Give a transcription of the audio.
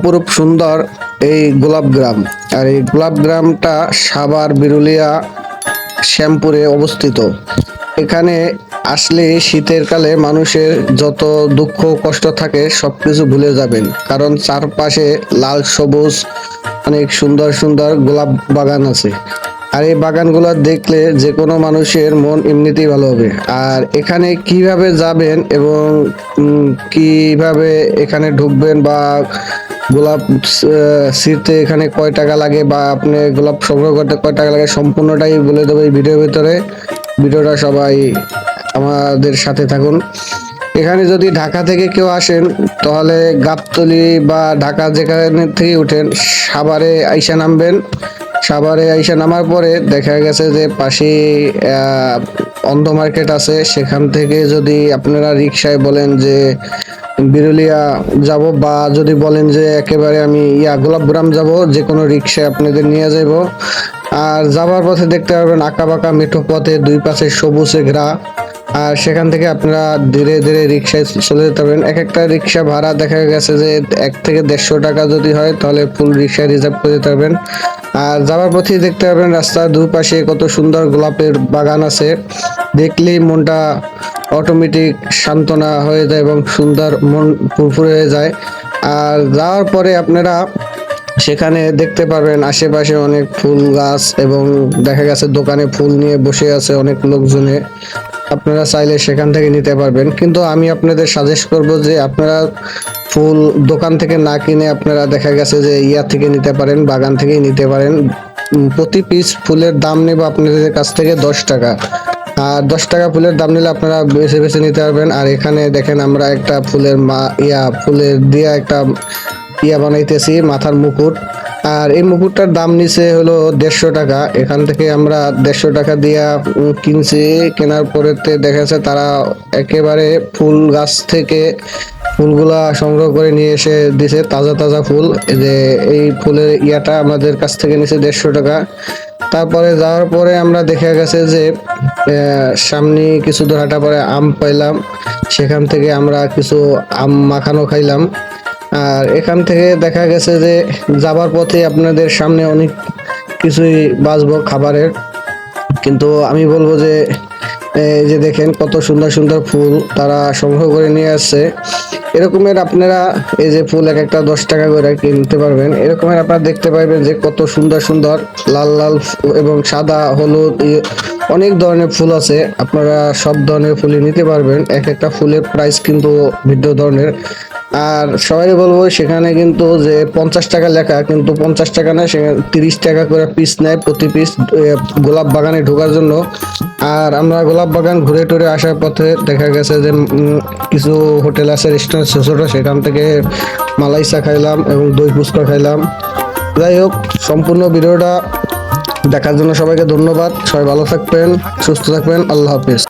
অপরূপ সুন্দর এই গোলাপ গ্রাম। আর এই গোলাপ গ্রামটা সাভার বিরুলিয়া শ্যামপুরে অবস্থিত। এখানে আসলে শীতের কালে মানুষের যত দুঃখ কষ্ট থাকে সবকিছু ভুলে যাবেন, কারণ চারপাশে লাল সবুজ অনেক সুন্দর সুন্দর গোলাপ বাগান আছে। আর এই বাগানগুলো দেখলে যে কোনো মানুষের মন এমনিতেই ভালো হবে। আর এখানে কিভাবে যাবেন এবং কিভাবে এখানে ঢুকবেন বা গোলাপ ছিঁড়তে এখানে কয় টাকা লাগে বা আপনি গোলাপ সংগ্রহ করতে কয় টাকা লাগে সম্পূর্ণটাই বলে দেবো এই ভিডিওর ভিতরে। ভিডিওটা সবাই আমাদের সাথে থাকুন। এখানে যদি ঢাকা থেকে কেউ আসেন তাহলে গাবতলী বা ঢাকা যেখানে থেকে উঠেন সাভারে আইসা নামবেন। সাভারে আইসা নামার পরে দেখা গেছে যে পাশে অন্ধ মার্কেট আছে, সেখান থেকে যদি আপনারা রিক্সায় বলেন যে বিরুলিয়া যাব বা যদি বলেন যে একেবারে আমি গোলাপগ্রাম যাব, যে কোনো রিক্সায় আপনাদের নিয়ে যাব। আর যাবার পথে দেখতে পারবেন আঁকা বাঁকা মেঠো পথে দুই পাশে সবুজে ঘেরা। আর সেখান থেকে আপনারা ধীরে ধীরে রিক্সায় চলে যেতে পারবেন। এক একটা রিক্সা ভাড়া দেখা গেছে যে 1 থেকে 150 টাকা যদি হয় তাহলে ফুল রিক্সা রিজার্ভ করে যেতে পারবেন। আর যাওয়ার পথে দেখতে পাবেন রাস্তার দুপাশে কত সুন্দর গোলাপের বাগান আছে, দেখলেই মনটা অটোমেটিক সান্ত্বনা হয়ে যায় এবং সুন্দর মন ফুরফুরে হয়ে যায়। আর যাওয়ার পরে আপনারা সেখানে দেখতে পারবেন আশেপাশে অনেক ফুল গাছ এবং দেখা গেছে দোকানে ফুল নিয়ে বসে আছে অনেক লোকজনে। আপনারা চাইলে সেখান থেকে নিতে পারবেন, কিন্তু আমি আপনাদের সাজেস্ট করব যে আপনারা ফুল দোকান থেকে না কিনে আপনারা দেখা গেছে যে থেকে নিতে পারেন, বাগান থেকেই নিতে পারেন। প্রতি পিস ফুলের দাম নেব আপনাদের কাছ থেকে 10 টাকা। আর 10 টাকা ফুলের দাম নিলে আপনারা বেছে বেছে নিতে পারবেন। আর এখানে দেখেন আমরা একটা ফুলের ফুলের দিয়া একটা বানাইতেছি মাথার মুকুট। আর এই মুকুটটার দাম নিচে হলো 150 টাকা। এখান থেকে আমরা 150 টাকা দিয়া কিনছি। কেনার পরেতে দেখা যাচ্ছে তারা একেবারে ফুল গাছ থেকে ফুলগুলা সংগ্রহ করে নিয়ে এসে দিছে, তাজা তাজা ফুল। যে এই ফুলের আমাদের কাছ থেকে নিচে 150 টাকা। তারপরে যাওয়ার পরে আমরা দেখা গেছে যে সামনে কিছু দূর হাঁটা পরে আম পাইলাম, সেখান থেকে আমরা কিছু আম মাখানো খাইলাম। আর এখান থেকে দেখা গেছে যে যাবার পথে আপনাদের সামনে অনেক কিছুই বাঁচবো খাবারের, কিন্তু আমি বলবো যে এই যে দেখেন কত সুন্দর সুন্দর ফুল তারা সংগ্রহ করে নিয়ে আসছে। এরকমের আপনারা এই যে ফুল এক একটা 10 টাকা করে কিনতে পারবেন। এরকমের আপনারা দেখতে পারবেন যে কত সুন্দর সুন্দর লাল লাল এবং সাদা হলুদ অনেক ধরনের ফুল আছে। আপনারা সব ধরনের ফুলই নিতে পারবেন। এক একটা ফুলের প্রাইস কিন্তু ভিন্ন ধরনের। আর সবাই বলবো সেখানে কিন্তু যে 50 টাকা লেখা, কিন্তু 50 টাকা না, সেখানে 30 টাকা করে পিস নেয় প্রতি পিস গোলাপ বাগানে ঢোকার জন্য। আর আমরা গোলাপ বাগান ঘুরে টুরে আসার পথে দেখা গেছে যে কিছু হোটেল আছে রেস্টুরেন্ট ছোট ছোট, সেখান থেকে মালাই চা খাইলাম এবং দই ফুচকা খাইলাম। যাই হোক, সম্পূর্ণ ভিডিওটা দেখার জন্য সবাইকে ধন্যবাদ। সবাই ভালো থাকবেন, সুস্থ থাকবেন। আল্লাহ হাফিজ।